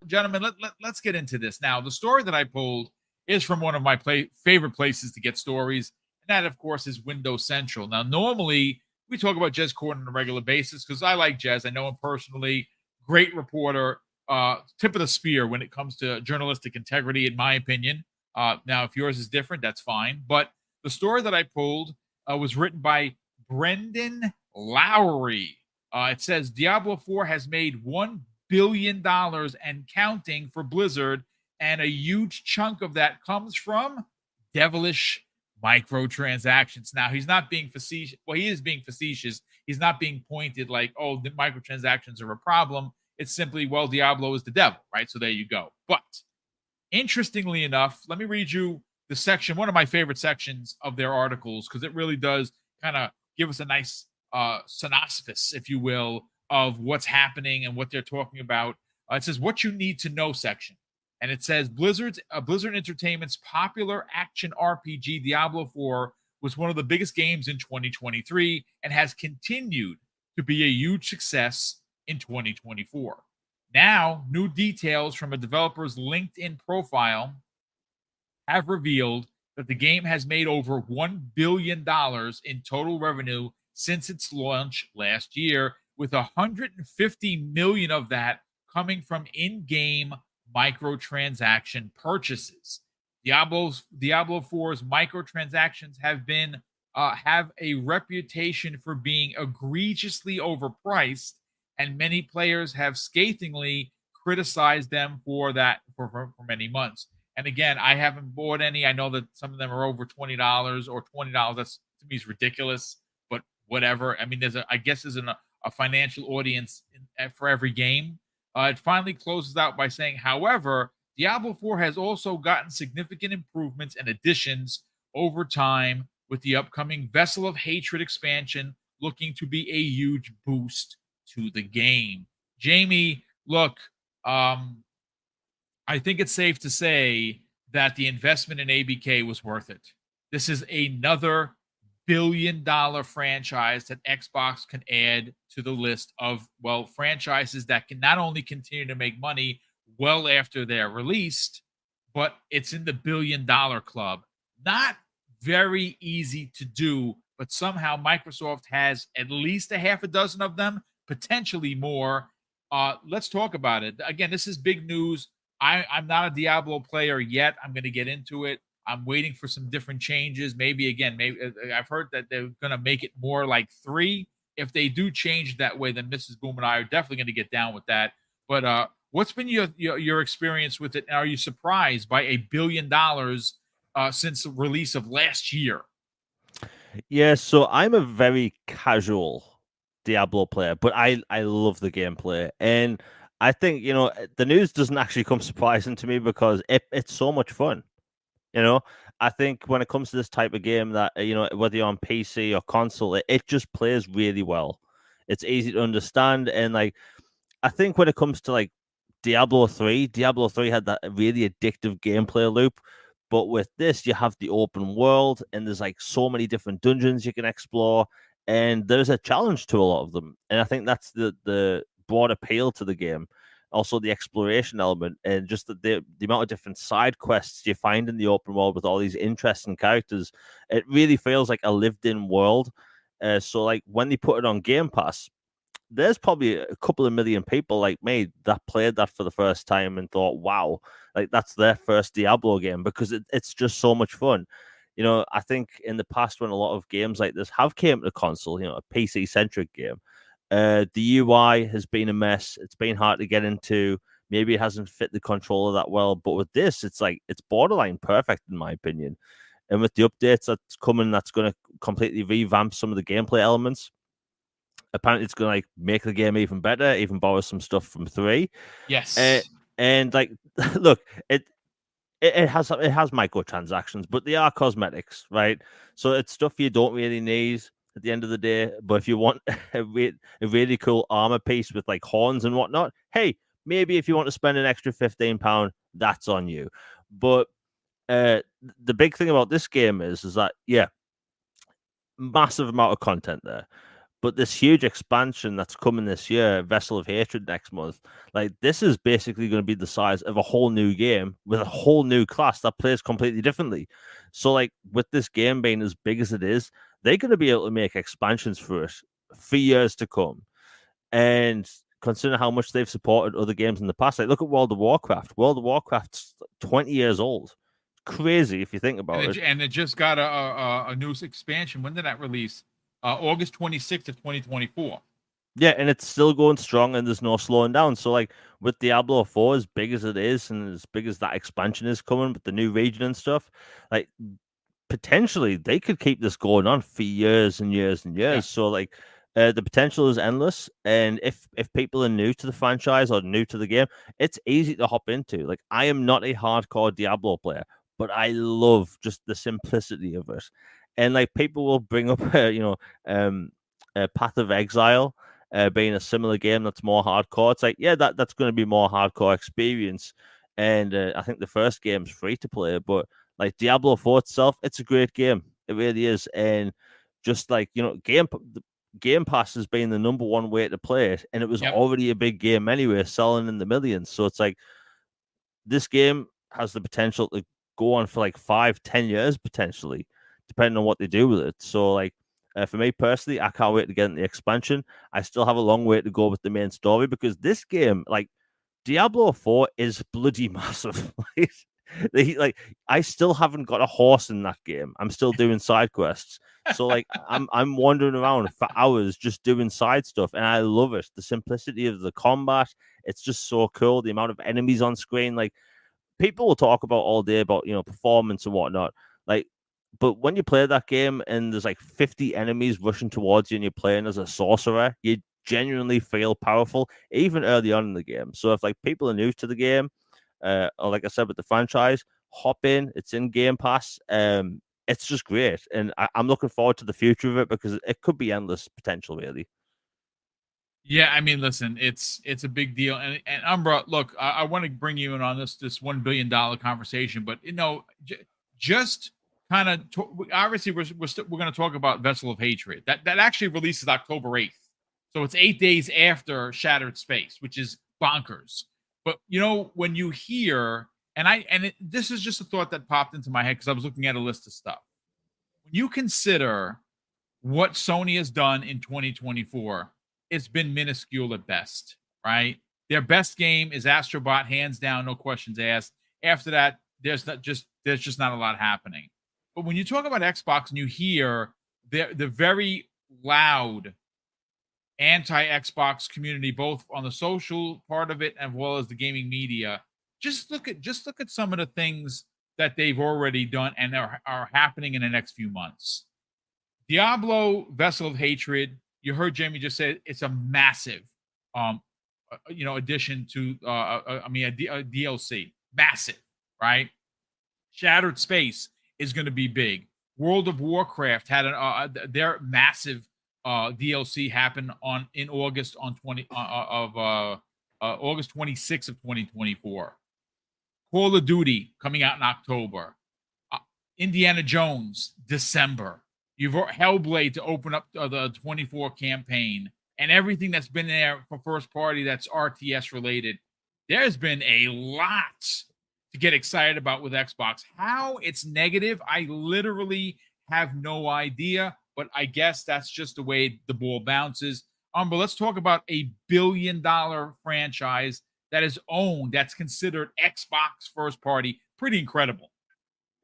gentlemen, let's get into this. Now, the story that I pulled is from one of my favorite places to get stories, and that, of course, is Windows Central. Now, normally, we talk about Jez Corden on a regular basis because I like Jez. I know him personally. Great reporter, tip of the spear when it comes to journalistic integrity, in my opinion. Now, if yours is different, that's fine. But the story that I pulled was written by Brendan Lowry. It says Diablo 4 has made $1 billion and counting for Blizzard, and a huge chunk of that comes from devilish microtransactions. Now, he's not being facetious. Well, he is being facetious. He's not being pointed like, oh, the microtransactions are a problem. It's simply, well, Diablo is the devil, right? So there you go. But interestingly enough, let me read you the section, one of my favorite sections of their articles, because it really does kind of give us a nice synopsis, if you will, of what's happening and what they're talking about. It says, what you need to know section. And it says Blizzard Entertainment's popular action RPG Diablo 4 was one of the biggest games in 2023 and has continued to be a huge success in 2024. Now, new details from a developer's LinkedIn profile have revealed that the game has made over $1 billion in total revenue since its launch last year, with 150 million of that coming from in-game microtransaction purchases. Diablo 4's microtransactions have a reputation for being egregiously overpriced, and many players have scathingly criticized them for that for many months. And again, I haven't bought any. I know that some of them are over $20 or $20. That's, to me, is ridiculous, but whatever. I mean, I guess there's a financial audience for every game. It finally closes out by saying, however, Diablo 4 has also gotten significant improvements and additions over time, with the upcoming Vessel of Hatred expansion looking to be a huge boost to the game. Jamie, look, I think it's safe to say that the investment in ABK was worth it. This is another billion-dollar franchise that Xbox can add to the list of, well, franchises that can not only continue to make money well after they're released, but it's in the billion-dollar club. Not very easy to do, but somehow Microsoft has at least a half a dozen of them, potentially more. Let's talk about it. Again, this is big news. I'm not a Diablo player yet. I'm going to get into it. I'm waiting for some different changes. Maybe I've heard that they're going to make it more like 3. If they do change that way, then Mrs. Boom and I are definitely going to get down with that. But what's been your experience with it? Are you surprised by $1 billion since the release of last year? Yeah, so I'm a very casual Diablo player, but I love the gameplay. And I think, the news doesn't actually come surprising to me because it's so much fun. I think when it comes to this type of game that, whether you're on PC or console, it just plays really well. It's easy to understand. And I think when it comes to Diablo 3 had that really addictive gameplay loop. But with this, you have the open world and there's so many different dungeons you can explore. And there's a challenge to a lot of them. And I think that's the broad appeal to the game. Also, the exploration element and just the amount of different side quests you find in the open world with all these interesting characters. It really feels like a lived-in world. So when they put it on Game Pass, there's probably a couple of million people like me that played that for the first time and thought, wow, that's their first Diablo game because it's just so much fun. I think in the past when a lot of games like this have came to console, a PC-centric game, the UI has been a mess. It's been hard to get into. Maybe it hasn't fit the controller that well. But with this, it's borderline perfect in my opinion. And with the updates that's coming, that's going to completely revamp some of the gameplay elements. Apparently, it's going to make the game even better, even borrow some stuff from 3. Yes. And look, it has microtransactions, but they are cosmetics, right? So it's stuff you don't really need at the end of the day. But if you want a really cool armor piece with horns and whatnot, hey, maybe if you want to spend an extra £15, that's on you. But the big thing about this game is that, yeah, massive amount of content there. But this huge expansion that's coming this year, Vessel of Hatred next month, like this is basically going to be the size of a whole new game with a whole new class that plays completely differently. So, like with this game being as big as it is, they're going to be able to make expansions for it for years to come. And consider how much they've supported other games in the past. Like look at World of Warcraft. World of Warcraft's 20 years old. Crazy if you think about it. And it just got a new expansion. When did that release? August 26th of 2024. Yeah, and it's still going strong and there's no slowing down. So like with Diablo 4, as big as it is and as big as that expansion is coming with the new region and stuff, like potentially they could keep this going on for years and years and years. Yeah. So like the potential is endless. And if people are new to the franchise or new to the game, it's easy to hop into. Like I am not a hardcore Diablo player, but I love just the simplicity of it. And like people will bring up, Path of Exile. Being a similar game that's more hardcore, it's like that's going to be more hardcore experience, and I think the first game's free to play, but like Diablo 4 itself, it's a great game. It really is. And just like, Game Pass has been the number one way to play it. And it was Yep. already a big game anyway, selling in the millions. So it's like this game has the potential to go on for like 5-10 years potentially, depending on what they do with it. So like for me personally, I can't wait to get in the expansion. I still have a long way to go with the main story because this game, like Diablo 4 is bloody massive. Like I still haven't got a horse in that game. I'm still doing side quests. So like I'm wandering around for hours just doing side stuff and I love it. The simplicity of the combat, it's just so cool. The amount of enemies on screen, like people will talk about all day about performance and whatnot. Like, but when you play that game and there's like 50 enemies rushing towards you and you're playing as a sorcerer, you genuinely feel powerful even early on in the game. So if like people are new to the game, or like I said with the franchise, hop in. It's in Game Pass. It's just great, and I'm looking forward to the future of it because it could be endless potential, really. Yeah, I mean, listen, it's a big deal, and Umbra, look, I want to bring you in on this $1 billion conversation, but just kind of obviously we're going to talk about Vessel of Hatred that actually releases October 8th, so it's 8 days after Shattered Space, which is bonkers. But when you hear, this is just a thought that popped into my head because I was looking at a list of stuff. When you consider what Sony has done in 2024, it's been minuscule at best, right? Their best game is Astrobot, hands down, no questions asked. After that, there's just not a lot happening. But when you talk about Xbox and you hear the very loud anti-Xbox community, both on the social part of it as well as the gaming media, just look at some of the things that they've already done and are happening in the next few months. Diablo Vessel of Hatred, you heard Jamie just say it's a massive addition to a DLC. Massive, right? Shattered Space is going to be big. World of Warcraft had their massive DLC happen in August August 26th of 2024. Call of Duty coming out in October. Indiana Jones, December. You've Hellblade to open up the 24 campaign and everything that's been there for first party that's RTS related. There's been a lot to get excited about with Xbox. How it's negative, I literally have no idea, but I guess that's just the way the ball bounces. But let's talk about a billion-dollar franchise that is owned, that's considered Xbox first party. Pretty incredible.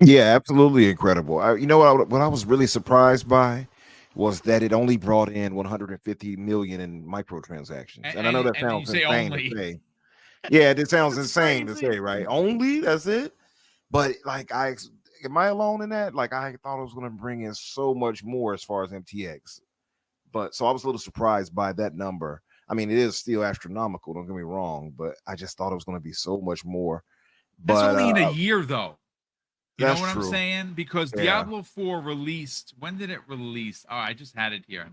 Yeah, absolutely incredible. What I was really surprised by was that it only brought in 150 million in microtransactions. And I know that And you sounds say insane to only. say. Yeah, it sounds It's insane to crazy. say, right? Only that's it. But like, am I alone in that? Like, I thought it was going to bring in so much more as far as MTX. But so I was a little surprised by that number. I mean, it is still astronomical. Don't get me wrong, but I just thought it was going to be so much more. That's But only in a year, though. You know that's what I'm true. saying? Because Yeah. Diablo 4 released. When did it release? Oh, I just had it here.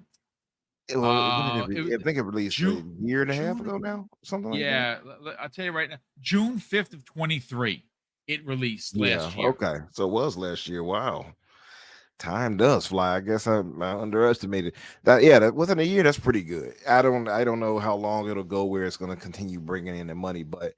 Well, when did it? It was I think it released a June. year and a half June. ago now, something like that. Yeah, I'll tell you right now. June 5th of 23. It released Yeah. last year. Okay. So it was last year. Wow. Time does fly. I guess I underestimated that. Yeah, that within a year, that's pretty good. I don't know how long it'll go where it's going to continue bringing in the money, but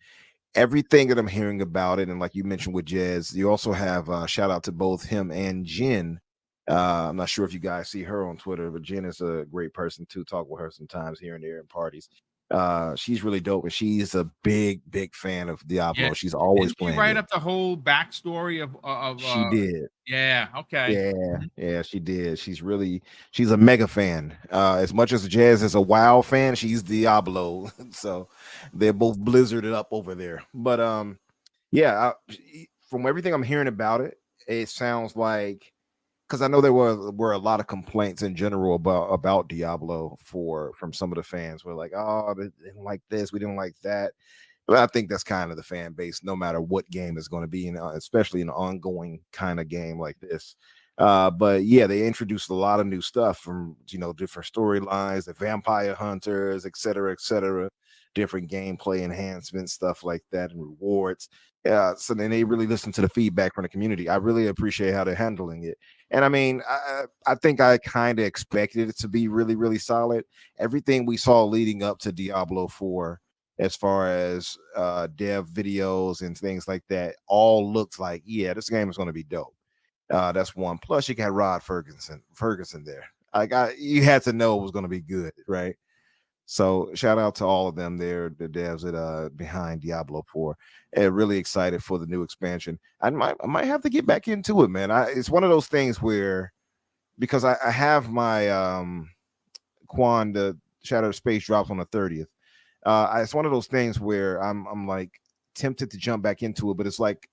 everything that I'm hearing about it, and like you mentioned with Jez, you also have shout out to both him and Jen. I'm not sure if you guys see her on Twitter, but Jen is a great person to talk with her sometimes here and there in parties. She's really dope, and she's a big fan of Diablo. Yeah. She's always Didn't she playing write it. up the whole backstory of She did. yeah, okay. Yeah, she did. She's a mega fan. As much as Jazz is a WoW fan, she's Diablo. So they're both blizzarded up over there. But yeah, from everything I'm hearing about it, it sounds like, because I know there were a lot of complaints in general about Diablo from some of the fans. We're like, oh, they didn't like this, we didn't like that. But I think that's kind of the fan base, no matter what game is going to be, especially an ongoing kind of game like this. But yeah, they introduced a lot of new stuff from different storylines, the vampire hunters, et cetera, different gameplay enhancements, stuff like that, and rewards. So then they really listen to the feedback from the community. I really appreciate how they're handling it. And I mean, I think I kind of expected it to be really, really solid. Everything we saw leading up to Diablo 4, as far as dev videos and things like that, all looked like, yeah, this game is going to be dope. That's one. Plus, you got Rod Ferguson there. You had to know it was going to be good, right? So shout out to all of them there, the devs that behind Diablo 4. And really excited for the new expansion. I might have to get back into it, man. It's one of those things where, because I have my Quan, the Shadow of Space drops on the 30th. It's one of those things where I'm like tempted to jump back into it, but it's like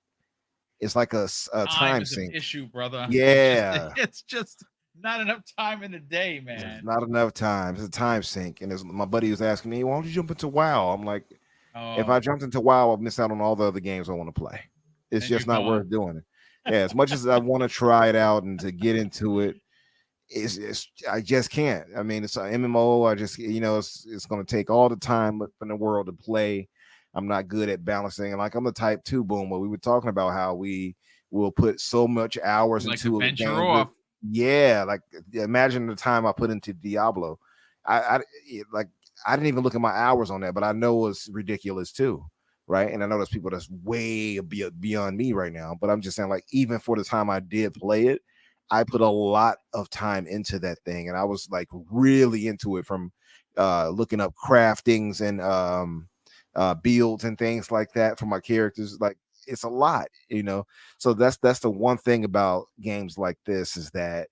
a time is an sink. issue, brother. Yeah, It's just not enough time in the day, there's man. not enough time. It's a time sink, and my buddy was asking me, "Why don't you jump into WoW?" I'm like, if I jumped into WoW, I'll miss out on all the other games I want to play. It's Then just you're not worth doing it. Yeah, as much as I want to try it out and to get into it, I just can't. I mean, it's an MMO. I just it's going to take all the time in the world to play. I'm not good at balancing, and like I'm the type 2 boomer. We were talking about how we will put so much hours like to into a venture game. off. Yeah, like imagine the time I put into Diablo. I didn't even look at my hours on that, but I know it's ridiculous too, right? And I know there's people that's way beyond me right now, but I'm just saying, like, even for the time I did play it, I put a lot of time into that thing, and I was like really into it, from looking up craftings and builds and things like that for my characters. Like, it's a lot, So that's the one thing about games like this, is that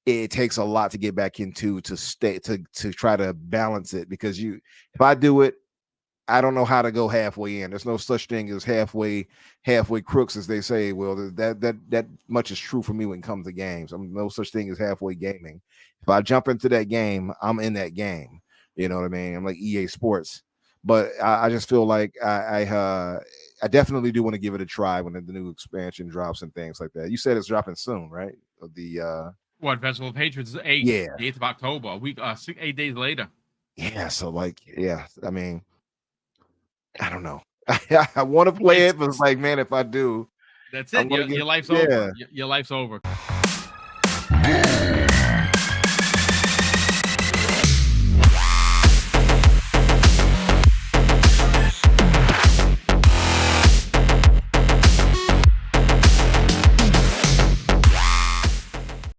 it takes a lot to get back into, to try to balance it, because if I do it, I don't know how to go halfway in. There's no such thing as halfway crooks, as they say. Well, that much is true for me when it comes to games. I'm no such thing as halfway gaming. If I jump into that game, I'm in that game. You know what I mean? I'm like EA Sports. But I just feel like I definitely do want to give it a try when the new expansion drops and things like that. You said it's dropping soon, right? What, Festival of Hatreds is 8th, Yeah. the 8th of October, a week, 8 days later. Yeah, so like, yeah, I mean, I don't know. I want to play it, but it's like, man, if I do, That's I'm it. gonna Your life's yeah. over. Your life's over.